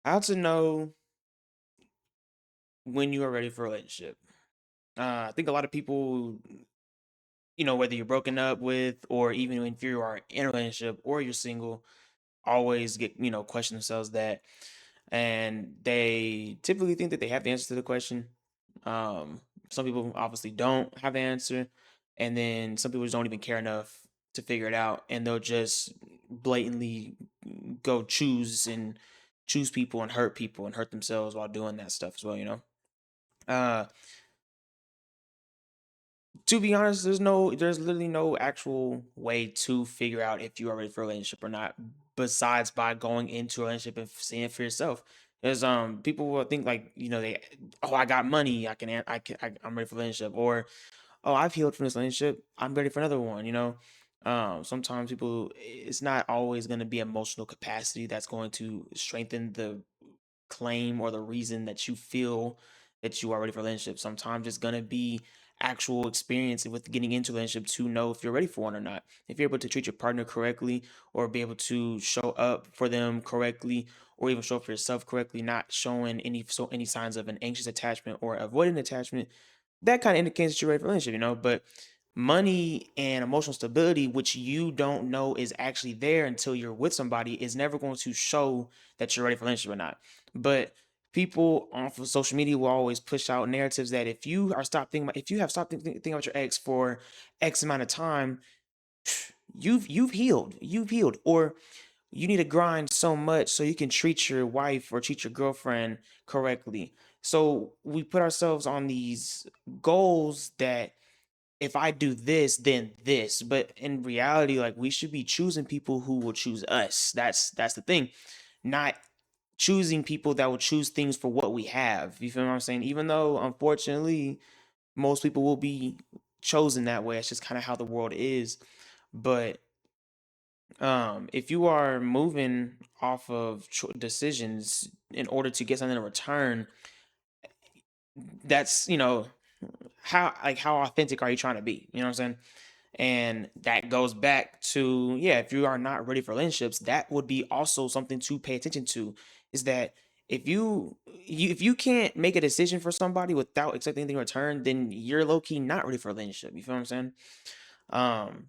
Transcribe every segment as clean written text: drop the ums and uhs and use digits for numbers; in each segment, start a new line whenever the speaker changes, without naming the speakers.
How to know when you are ready for a relationship. I think a lot of people, whether you're broken up with or even if you are in a relationship or you're single, always get, question themselves that. And they typically think that they have the answer to the question. Um, some people obviously don't have the answer. And then some people just don't even care enough to figure it out. And they'll just blatantly go choose people and hurt themselves while doing that stuff as well. Uh, to be honest, there's literally no actual way to figure out if you are ready for a relationship or not, besides by going into a relationship and seeing it for yourself. Because people will think like I got money, I'm ready for a relationship, or oh, I've healed from this relationship, I'm ready for another one. Sometimes people, it's not always going to be emotional capacity that's going to strengthen the claim or the reason that you feel that you are ready for a relationship. Sometimes it's gonna be actual experience with getting into a relationship to know if you're ready for one or not. If you're able to treat your partner correctly or be able to show up for them correctly or even show up for yourself correctly, not showing any signs of an anxious attachment or avoiding attachment, that kind of indicates that you're ready for a relationship. But money and emotional stability, which you don't know is actually there until you're with somebody, is never going to show that you're ready for a relationship or not. But people off of social media will always push out narratives that if you have stopped thinking about your ex for X amount of time, you've healed, or you need to grind so much so you can treat your wife or treat your girlfriend correctly. So we put ourselves on these goals that if I do this, then this. But in reality, like, we should be choosing people who will choose us. That's the thing. Not choosing people that will choose things for what we have. You feel what I'm saying? Even though unfortunately most people will be chosen that way. It's just kind of how the world is. But if you are moving off of decisions in order to get something in return, that's how authentic are you trying to be? You know what I'm saying? And that goes back to, yeah, if you are not ready for relationships, that would be also something to pay attention to. Is that if you can't make a decision for somebody without accepting anything in return, then you're low key not ready for a relationship. You feel what I'm saying? Um,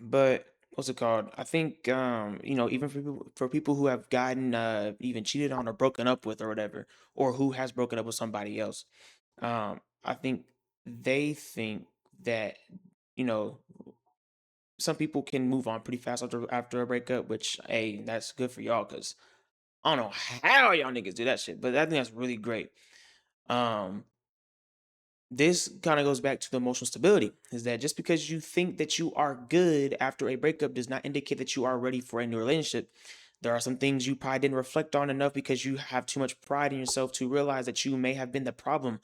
but what's it called? I think even for people who have gotten even cheated on or broken up with or whatever, or who has broken up with somebody else, I think they think that you know some people can move on pretty fast after a breakup, which, hey, that's good for y'all because I don't know how y'all niggas do that shit, but I think that's really great. Um, this kind of goes back to the emotional stability, is that just because you think that you are good after a breakup does not indicate that you are ready for a new relationship. There are some things you probably didn't reflect on enough because you have too much pride in yourself to realize that you may have been the problem.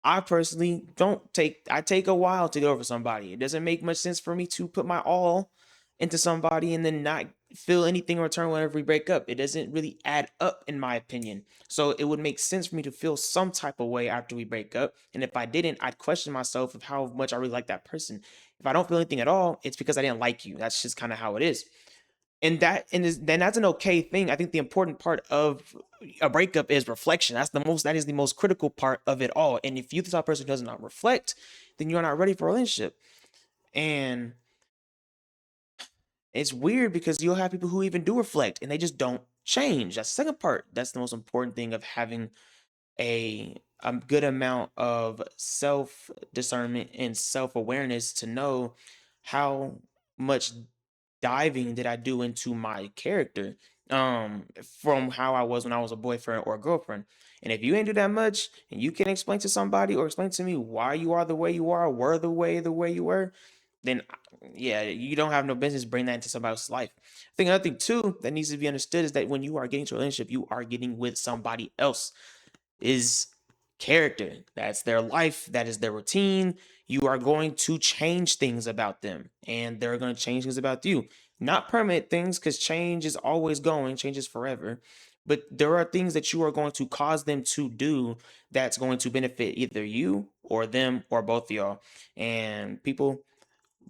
I personally don't take I take a while to get over somebody. It doesn't make much sense for me to put my all into somebody and then not feel anything in return whenever we break up. It doesn't really add up in my opinion. So it would make sense for me to feel some type of way after we break up. And if I didn't, I'd question myself of how much I really like that person. If I don't feel anything at all, it's because I didn't like you. That's just kind of how it is. Then that's an okay thing. I think the important part of a breakup is reflection. That is the most critical part of it all. And if you the type of person who does not reflect, then you're not ready for a relationship. And it's weird because you'll have people who even do reflect and they just don't change. That's the second part. That's the most important thing of having a good amount of self discernment and self awareness to know how much diving did I do into my character from how I was when I was a boyfriend or a girlfriend. And if you ain't do that much and you can explain to somebody or explain to me why you are the way you are, were the way you were, then yeah, you don't have no business bringing that into somebody else's life. I think another thing too that needs to be understood is that when you are getting to a relationship, you are getting with somebody else is character. That's their life, that is their routine. You are going to change things about them, and they're going to change things about you. Not permanent things, because change is always going, change is forever. But there are things that you are going to cause them to do that's going to benefit either you or them or both of y'all. And people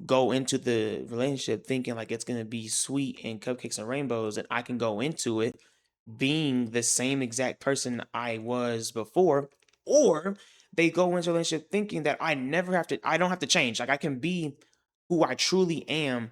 go into the relationship thinking like it's going to be sweet and cupcakes and rainbows, and I can go into it being the same exact person I was before, or they go into a relationship thinking that I don't have to change. Like I can be who I truly am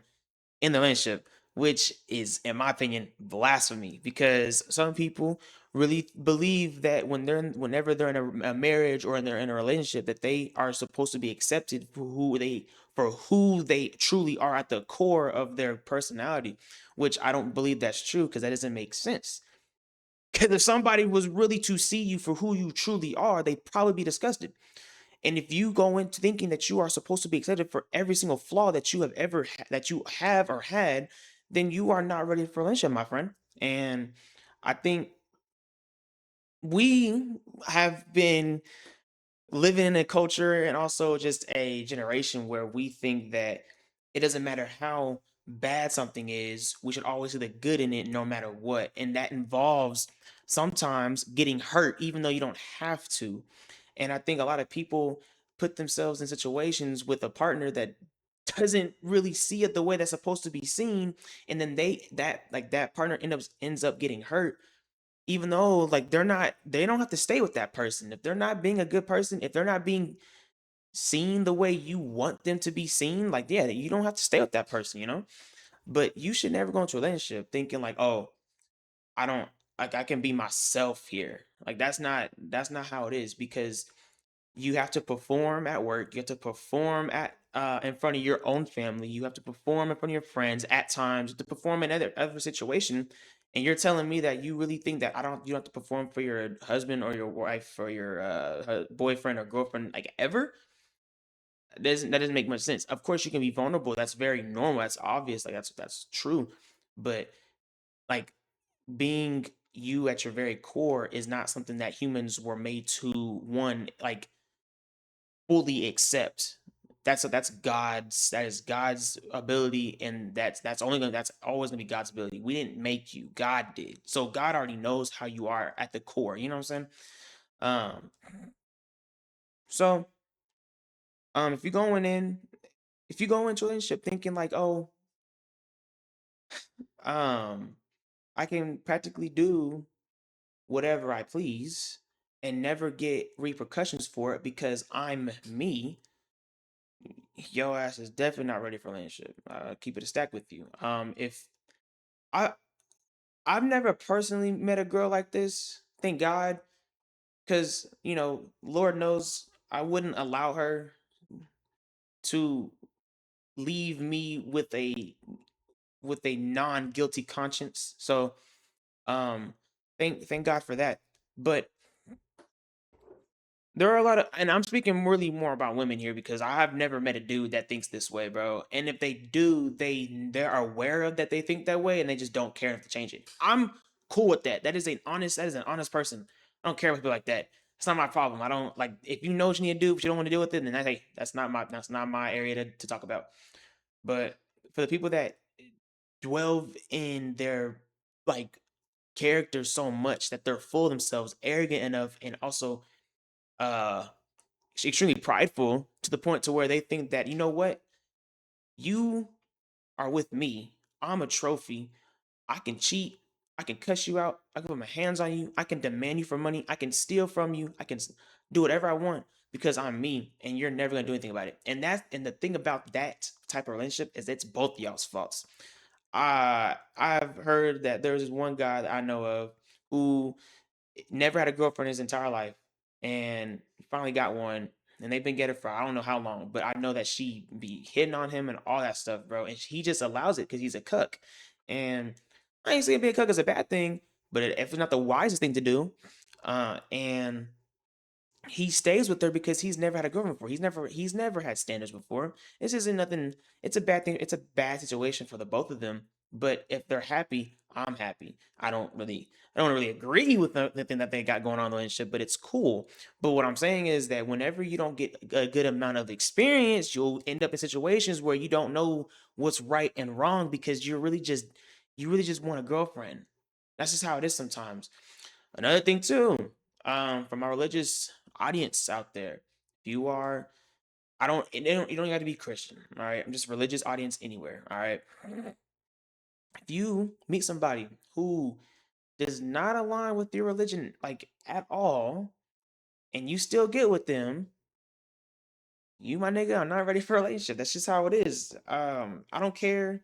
in the relationship, which is, in my opinion, blasphemy. Because some people really believe that whenever they're in a marriage or they're in a relationship, that they are supposed to be accepted for who they truly are at the core of their personality, which I don't believe that's true because that doesn't make sense. Because if somebody was really to see you for who you truly are, they'd probably be disgusted. And if you go into thinking that you are supposed to be accepted for every single flaw that you have that you have or had, then you are not ready for a relationship, my friend. And I think we have been living in a culture and also just a generation where we think that it doesn't matter how bad something is, we should always see the good in it no matter what. And that involves sometimes getting hurt, even though you don't have to. And I think a lot of people put themselves in situations with a partner that doesn't really see it the way that's supposed to be seen. And then that partner ends up getting hurt, even though like they don't have to stay with that person if they're not being a good person, if they're not being seen the way you want them to be seen. Like, yeah, you don't have to stay with that person, you know. But you should never go into a relationship thinking like, oh, I don't like I can be myself here. Like that's not how it is, because you have to perform at work, you have to perform at in front of your own family, you have to perform in front of your friends at times, you have to perform in other situation. And you're telling me that you really think that you don't have to perform for your husband or your wife or your boyfriend or girlfriend like ever? That doesn't make much sense. Of course you can be vulnerable, that's very normal, that's obvious, like that's true. But like, being you at your very core is not something that humans were made to one like fully accept. That is God's ability, and that's always gonna be God's ability. We didn't make you, God did. So God already knows how you are at the core, you know what I'm saying? Um so if you're going in if you go into a relationship thinking like, oh, um I can practically do whatever I please and never get repercussions for it because I'm me, your ass is definitely not ready for a relationship. Keep it a stack with you. If I I've never personally met a girl like this, thank God, because Lord knows I wouldn't allow her to leave me with a non-guilty conscience. So thank God for that. But there are a lot of, and I'm speaking really more about women here because I have never met a dude that thinks this way, bro. And if they do, they're aware of that they think that way, and they just don't care enough to change it. I'm cool with that. That is an honest person. I don't care with people like that. It's not my problem. I don't like, if you know what you need to do, but you don't want to deal with it, then hey, that's not my area to talk about. But for the people that dwell in their like character so much that they're full of themselves, arrogant enough, and also uh extremely prideful to the point to where they think that, you know what, you are with me, I'm a trophy, I can cheat, I can cuss you out, I can put my hands on you, I can demand you for money, I can steal from you, I can do whatever I want because I'm me, and you're never gonna do anything about it. And the thing about that type of relationship is it's both y'all's faults. I've heard that there's this one guy that I know of who never had a girlfriend his entire life, and finally got one, and they've been together for I don't know how long, but I know that she be hitting on him and all that stuff, bro, and he just allows it because he's a cuck. And I ain't saying being a cuck is a bad thing, but if it's not the wisest thing to do, and he stays with her because he's never had a girlfriend before. He's never had standards before. This isn't nothing. It's a bad thing. It's a bad situation for the both of them. But if they're happy, I'm happy. I don't really agree with the thing that they got going on in the relationship, but it's cool. But what I'm saying is that whenever you don't get a good amount of experience, you'll end up in situations where you don't know what's right and wrong because you really just want a girlfriend. That's just how it is sometimes. Another thing too, for my religious audience out there, if you are, I don't, you don't have to be Christian, all right? I'm just religious audience anywhere, all right? If you meet somebody who does not align with your religion like at all, and you still get with them, you my nigga, I'm not ready for a relationship. That's just how it is. I don't care.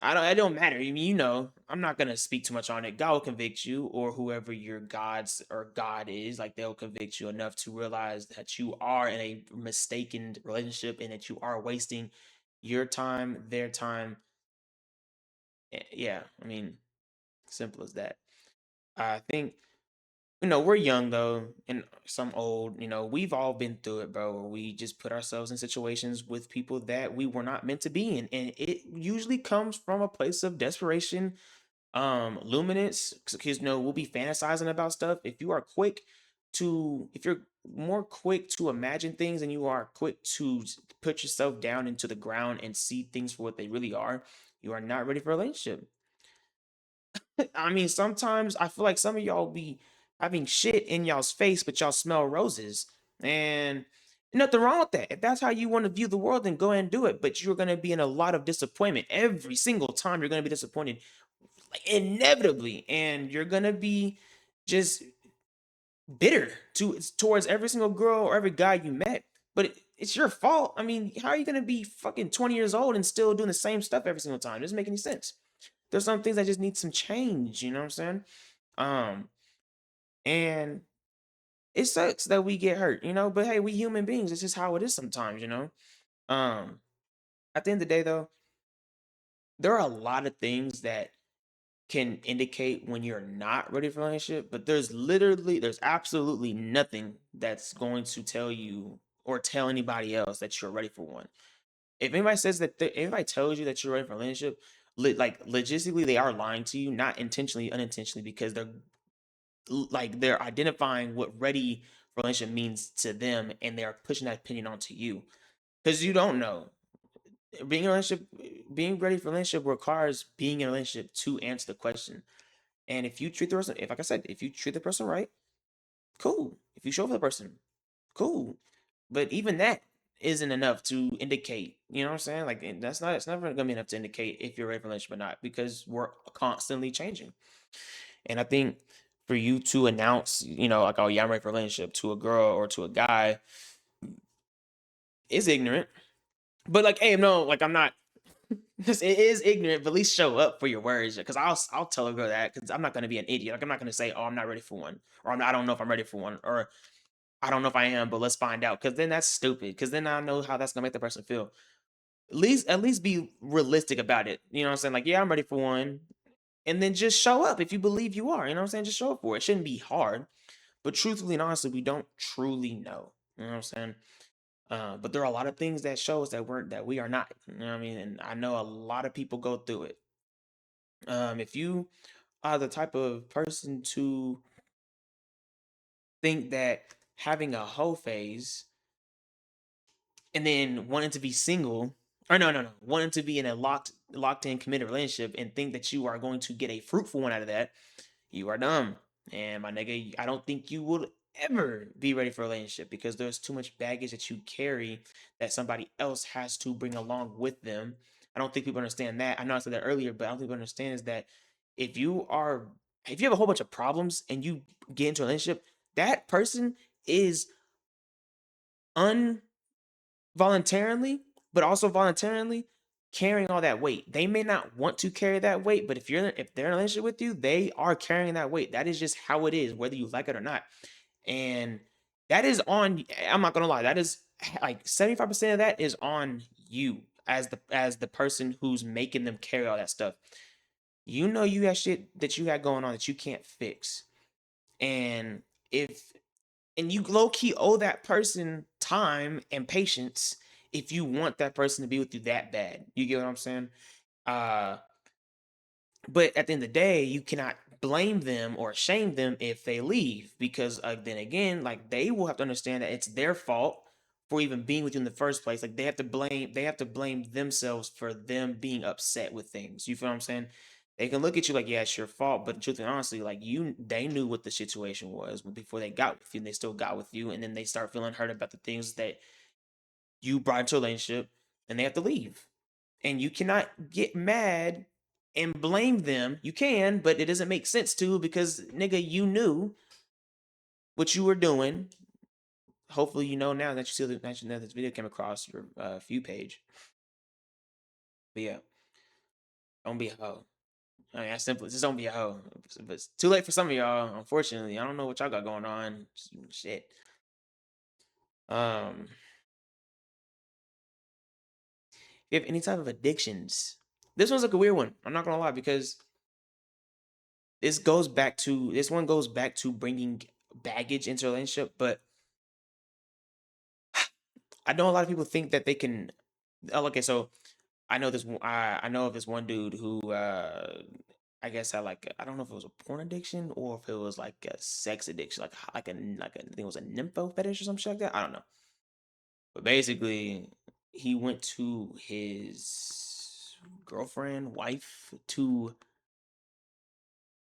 It don't matter. I mean, I'm not gonna speak too much on it. God will convict you, or whoever your gods or God is, like they'll convict you enough to realize that you are in a mistaken relationship and that you are wasting your time, their time. Yeah, I mean, simple as that. I think we're young though, and some old. We've all been through it, bro. Where we just put ourselves in situations with people that we were not meant to be in, and it usually comes from a place of desperation, luminance, because we'll be fantasizing about stuff. If you're more quick to imagine things and you are quick to put yourself down into the ground and see things for what they really are, you are not ready for a relationship. I mean, sometimes I feel like some of y'all be having shit in y'all's face, but y'all smell roses. And nothing wrong with that. If that's how you want to view the world, then go ahead and do it. But you're going to be in a lot of disappointment every single time. You're going to be disappointed, like inevitably, and you're going to be just bitter towards every single girl or every guy you met. But it's your fault. I mean, how are you going to be fucking 20 years old and still doing the same stuff every single time? It doesn't make any sense. There's some things that just need some change, you know what I'm saying? Um, and it sucks that we get hurt, but hey, we human beings. It's just how it is sometimes. Um, at the end of the day though, there are a lot of things that can indicate when you're not ready for a relationship, but there's absolutely nothing that's going to tell you or tell anybody else that you're ready for one. If anybody says that, if anybody tells you that you're ready for a relationship, like logistically, they are lying to you, not intentionally, unintentionally, because they're identifying what ready for a relationship means to them, and they're pushing that opinion onto you because you don't know. Being in a relationship, being ready for a relationship requires being in a relationship to answer the question. And if you treat the person, if like I said, if you treat the person right, cool. If you show up for the person, cool. But even that isn't enough to indicate, you know what I'm saying? Like that's not it's never gonna be enough to indicate if you're ready for a relationship or not, because we're constantly changing. And I think for you to announce, like, oh yeah, I'm ready for a relationship to a girl or to a guy is ignorant. But like, hey, no, like I'm not. It is ignorant, but at least show up for your words. Because I'll tell a girl that because I'm not gonna be an idiot. Like I'm not gonna say, oh, I'm not ready for one, or I don't know if I'm ready for one, or I don't know if I am, but let's find out. Because then that's stupid. Because then I know how that's gonna make the person feel. At least be realistic about it. You know what I'm saying? Like, yeah, I'm ready for one, and then just show up if you believe you are. You know what I'm saying? Just show up for it. It shouldn't be hard. But truthfully and honestly, we don't truly know. You know what I'm saying? But there are a lot of things that show us that we are not. You know what I mean? And I know a lot of people go through it. If you are the type of person to think that having a hoe phase and then wanting to be single, or no, wanting to be in a locked in committed relationship and think that you are going to get a fruitful one out of that, you are dumb. And my nigga, I don't think you will ever be ready for a relationship because there's too much baggage that you carry that somebody else has to bring along with them. I don't think people understand that. I know I said that earlier, but I don't think people understand is that if you are if you have a whole bunch of problems and you get into a relationship, that person is voluntarily, but also voluntarily carrying all that weight. They may not want to carry that weight, but if they're in a relationship with you, they are carrying that weight. That is just how it is, whether you like it or not. And that is on. I'm not gonna lie. That is like 75% of that is on you as the person who's making them carry all that stuff. You have shit that you got going on that you can't fix, and if you low key owe that person time and patience if you want that person to be with you that bad. You get what I'm saying? Uh, but at the end of the day, you cannot blame them or shame them if they leave because then again, like they will have to understand that it's their fault for even being with you in the first place. Like they have to blame themselves for them being upset with things. You feel what I'm saying? They can look at you like, yeah, it's your fault, but truthfully, honestly, like they knew what the situation was before they got with you, and they still got with you, and then they start feeling hurt about the things that you brought into a relationship, and they have to leave. And you cannot get mad and blame them. You can, but it doesn't make sense to, because nigga, you knew what you were doing. Hopefully, you know now that you see that this video came across your view page. But yeah, don't be a hoe. I mean, that's simple. Just don't be a hoe. But it's too late for some of y'all. Unfortunately, I don't know what y'all got going on. Shit. If you have any type of addictions, this one's like a weird one. I'm not gonna lie, because this one goes back to bringing baggage into a relationship. But I know a lot of people think that they can. Oh, okay, so I know of this one dude who I guess had like I don't know if it was a porn addiction or if it was like a sex addiction, like a I think it was a nympho fetish or some shit like that. I don't know. But basically, he went to his girlfriend, wife, to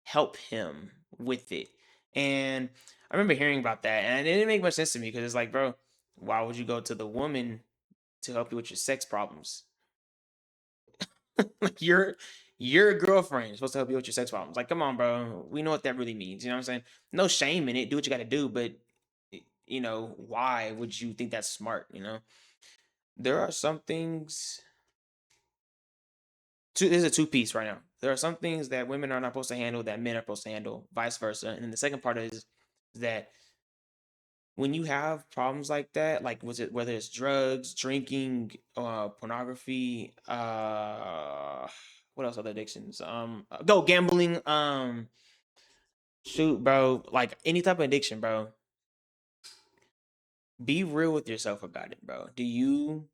help him with it. And I remember hearing about that, and it didn't make much sense to me, because it's like, bro, why would you go to the woman to help you with your sex problems? Like, your girlfriend is supposed to help you with your sex problems. Like, come on, bro. We know what that really means. You know what I'm saying? No shame in it. Do what you got to do, but why would you think that's smart? There are some things. This is a two piece right now. There are some things that women are not supposed to handle that men are supposed to handle, vice versa. And then the second part is that when you have problems like that, like whether it's drugs, drinking, pornography, what else, other addictions? Go gambling, shoot, bro, like any type of addiction, bro. Be real with yourself about it, bro. Do you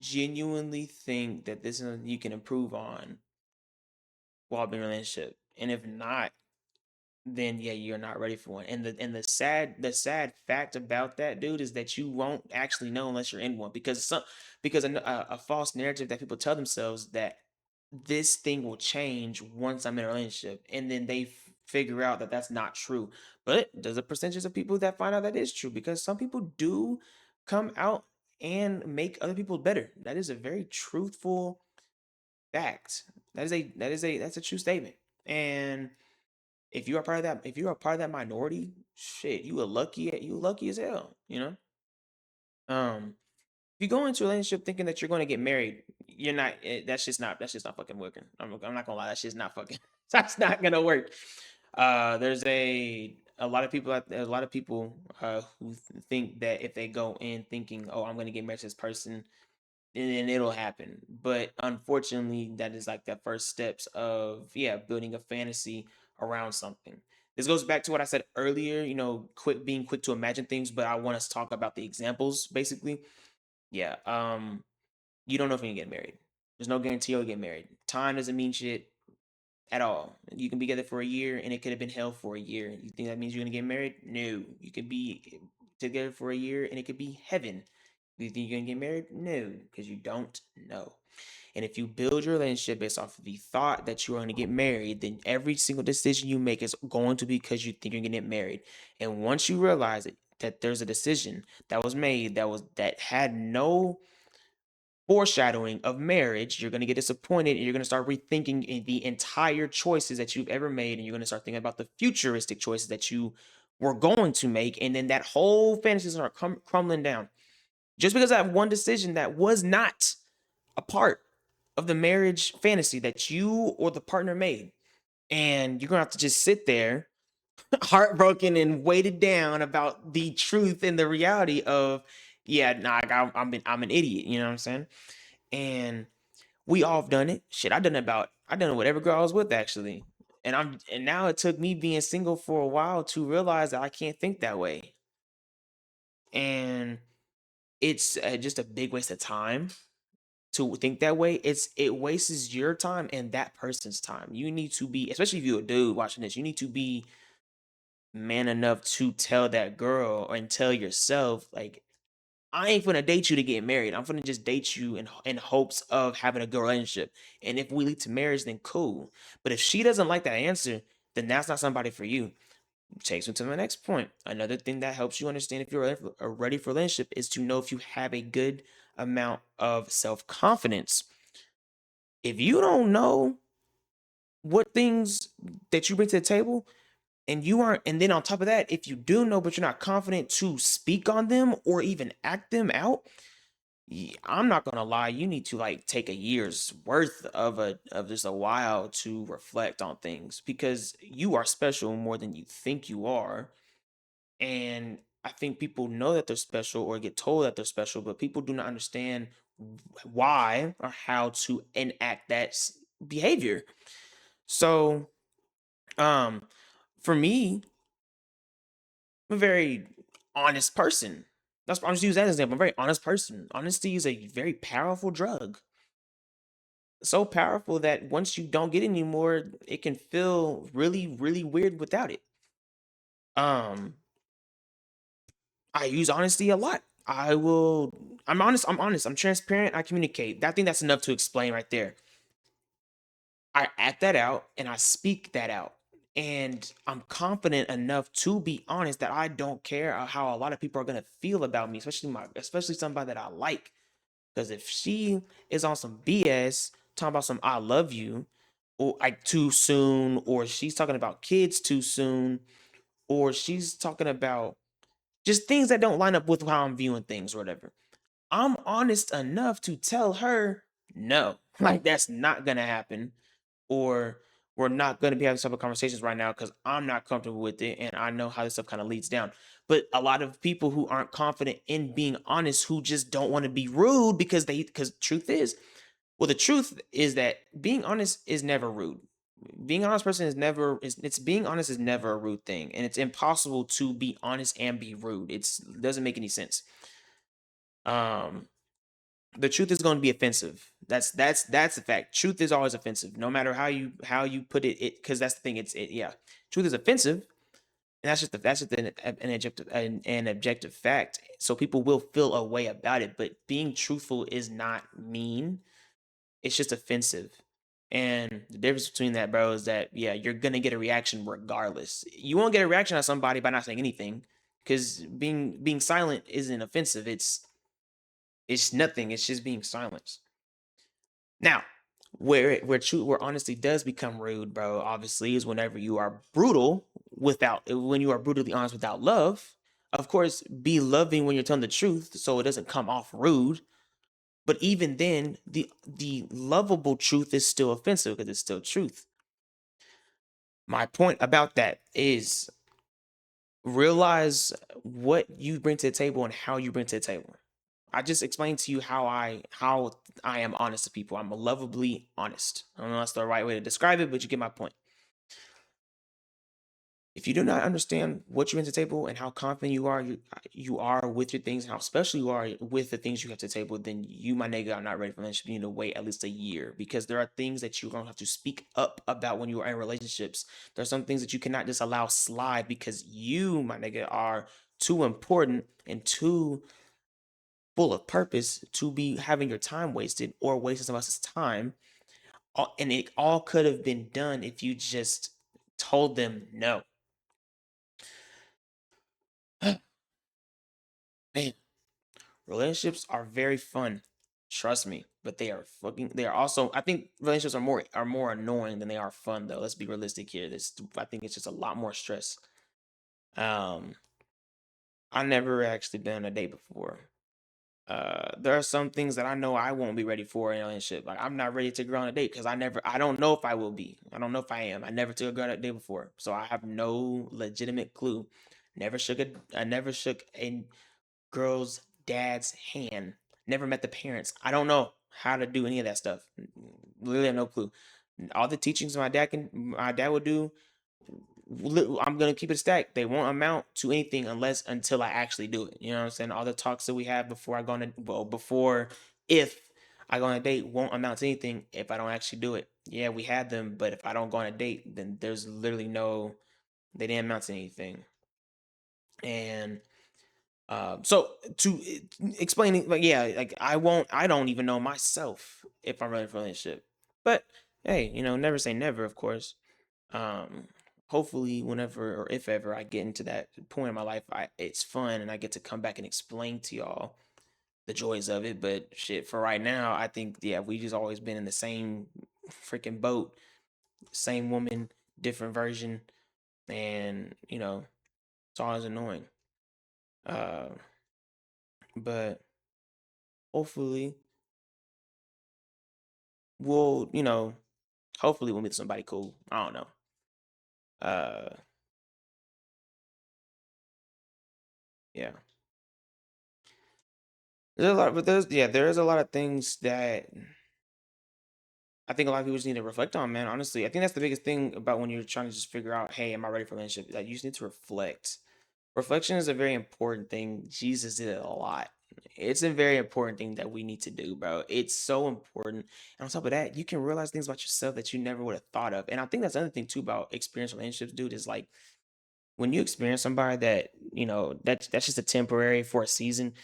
genuinely think that this is something you can improve on while being in a relationship? And if not, then yeah, you're not ready for one. And the sad fact about that, dude, is that you won't actually know unless you're in one, because a false narrative that people tell themselves that this thing will change once I'm in a relationship, and then they figure out that that's not true. But there's a percentage of people that find out that is true, because some people do come out and make other people better. That is a very truthful fact. That's a true statement. And if you are part of that minority, shit, you lucky as hell, if you go into a relationship thinking that you're going to get married, you're not. That's just not fucking working. I'm not gonna lie, that's just not fucking. That's not gonna work. There's a lot of people who think that if they go in thinking, oh, I'm gonna get married to this person, and it'll happen. But unfortunately, that is like the first steps of, yeah, building a fantasy around something. This goes back to what I said earlier, being quick to imagine things, but I want us to talk about the examples basically. Yeah. You don't know if you're gonna get married. There's no guarantee you'll get married. Time doesn't mean shit at all. You can be together for a year and it could have been hell for a year. You think that means you're gonna get married? No. You could be together for a year and it could be heaven. Do you think you're gonna get married? No, because you don't know. And if you build your relationship based off of the thought that you're going to get married, then every single decision you make is going to be because you think you're going to get married. And once you realize that there's a decision that was made that had no foreshadowing of marriage, you're going to get disappointed, and you're going to start rethinking the entire choices that you've ever made, and you're going to start thinking about the futuristic choices that you were going to make, and then that whole fantasy start crumbling down just because I have one decision that was not a part of the marriage fantasy that you or the partner made. And you're gonna have to just sit there heartbroken and weighted down about the truth and the reality of, yeah, nah, I'm an idiot, you know what I'm saying? And we all have done it. Shit, I done it with every girl I was with, actually. And now it took me being single for a while to realize that I can't think that way. And it's just a big waste of time to think that way. It wastes your time and that person's time. You need to be, especially if you're a dude watching this, you need to be man enough to tell that girl and tell yourself, like, I ain't gonna date you to get married. I'm gonna just date you in hopes of having a good relationship. And if we lead to marriage, then cool. But if she doesn't like that answer, then that's not somebody for you. Takes me to my next point. Another thing that helps you understand if you're ready for a relationship is to know if you have a good amount of self confidence. If you don't know what things that you bring to the table, and you aren't, and then on top of that, if you do know but you're not confident to speak on them or even act them out, I'm not gonna lie, you need to like take a year's worth of just a while to reflect on things, because you are special more than you think you are. And I think people know that they're special or get told that they're special, but people do not understand why or how to enact that behavior. So, um, for me, I'm a very honest person. I'm just use that as an example. I'm a very honest person. Honesty is a very powerful drug. So powerful that once you don't get it anymore, it can feel really, really weird without it. Um, I use honesty a lot. I'm honest, I'm transparent, I communicate. I think that's enough to explain right there. I act that out and I speak that out. And I'm confident enough to be honest that I don't care how a lot of people are gonna feel about me, especially somebody that I like. Because if she is on some BS, talking about some "I love you," or like too soon, or she's talking about kids too soon, or she's talking about just things that don't line up with how I'm viewing things or whatever, I'm honest enough to tell her no, like that's not gonna happen, or we're not gonna be having some conversations right now because I'm not comfortable with it and I know how this stuff kind of leads down. But a lot of people who aren't confident in being honest, who just don't want to be rude because truth is, well, the truth is that being honest is never rude. Being an honest person is never is it's being honest is never a rude thing, and it's impossible to be honest and be rude. It doesn't make any sense. Um, the truth is going to be offensive. That's the fact. Truth is always offensive, no matter how you put it. It because that's the thing. Yeah, truth is offensive, and that's just an objective fact. So people will feel a way about it, but being truthful is not mean. It's just offensive. And the difference between that, bro, is that yeah, you're gonna get a reaction regardless. You won't get a reaction on somebody by not saying anything, because being silent isn't offensive. It's nothing. It's just being silent. Now, where honesty does become rude, bro, obviously, is whenever you are brutal when you are brutally honest without love. Of course, be loving when you're telling the truth, so it doesn't come off rude. But even then, the lovable truth is still offensive because it's still truth. My point about that is realize what you bring to the table and how you bring to the table. I just explained to you how I am honest to people. I'm lovably honest. I don't know if that's the right way to describe it, but you get my point. If you do not understand what you bring to the table and how confident you are with your things and how special you are with the things you have to the table, then you, my nigga, are not ready for relationship. You need to wait at least a year, because there are things that you're gonna have to speak up about when you are in relationships. There's some things that you cannot just allow slide because you, my nigga, are too important and too full of purpose to be having your time wasted or wasting someone else's time. And it all could have been done if you just told them no. Man, relationships are very fun. Trust me, but they are also, I think relationships are more annoying than they are fun though. Let's be realistic here. This I think it's just a lot more stress. Um I never actually been on a date before. There are some things that I know I won't be ready for in a relationship. Like I'm not ready to go on a date because I don't know if I will be. I don't know if I am. I never took a girl on a date before. So I have no legitimate clue. I never shook a girl's dad's hand. Never met the parents. I don't know how to do any of that stuff. Literally have no clue. All the teachings my dad would do, I'm gonna keep it stacked. They won't amount to anything until I actually do it. You know what I'm saying? All the talks that we have before I go on a well, before if I go on a date won't amount to anything if I don't actually do it. Yeah, we had them, but if I don't go on a date, then there's literally no they didn't amount to anything. And so to explain it, like yeah, like I don't even know myself if I'm ready for a relationship. But hey, never say never, of course. Um, hopefully, whenever or if ever I get into that point in my life, it's fun and I get to come back and explain to y'all the joys of it. But shit, for right now, I think yeah, we just always been in the same freaking boat, same woman, different version, and it's always annoying. Uh, but hopefully we'll, hopefully we'll meet somebody cool. I don't know. Uh, yeah. There's a lot, but there is a lot of things that I think a lot of people just need to reflect on, man. Honestly, I think that's the biggest thing about when you're trying to just figure out, hey, am I ready for a relationship? Like you just need to reflect. Reflection is a very important thing. Jesus did it a lot. It's a very important thing that we need to do, bro. It's so important. And on top of that, you can realize things about yourself that you never would have thought of. And I think that's another thing too about experienced relationships, dude, is like when you experience somebody that, that's just a temporary for a season,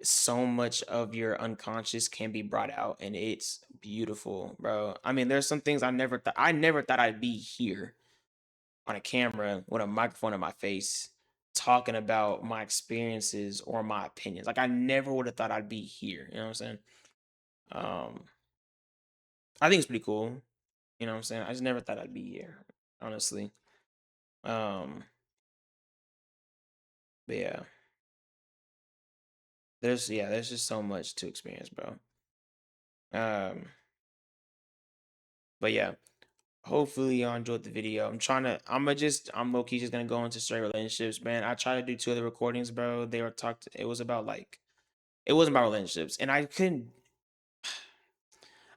so much of your unconscious can be brought out and it's beautiful, bro. I mean, there's some things I never thought I'd be here on a camera with a microphone in my face talking about my experiences or my opinions. Like I never would have thought I'd be here. You know what I'm saying? Um, I think it's pretty cool. You know what I'm saying? I just never thought I'd be here, honestly. Um, but there's just so much to experience, bro. Um, but yeah, hopefully y'all enjoyed the video. I'm low-key just gonna go into straight relationships, man. I tried to do two other recordings, bro. It was about like it wasn't about relationships. And I think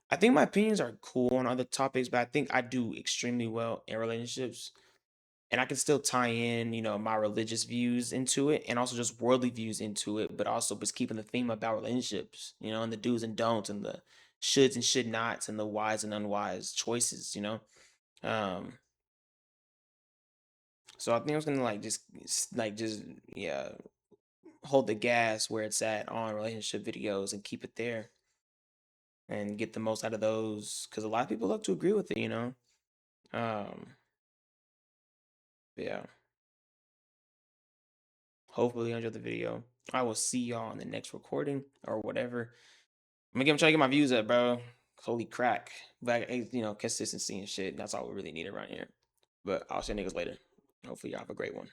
my opinions are cool on other topics, but I think I do extremely well in relationships. And I can still tie in, my religious views into it and also just worldly views into it, but also just keeping the theme about relationships, and the do's and don'ts and the shoulds and should nots and the wise and unwise choices. Um, so I think I was gonna like just yeah, hold the gas where it's at on relationship videos and keep it there and get the most out of those because a lot of people love to agree with it. Um, yeah. Hopefully you enjoyed the video. I will see y'all in the next recording or whatever. I'm trying to get my views up, bro. Holy crack. But consistency and shit. That's all we really need around here. But I'll see you niggas later. Hopefully y'all have a great one.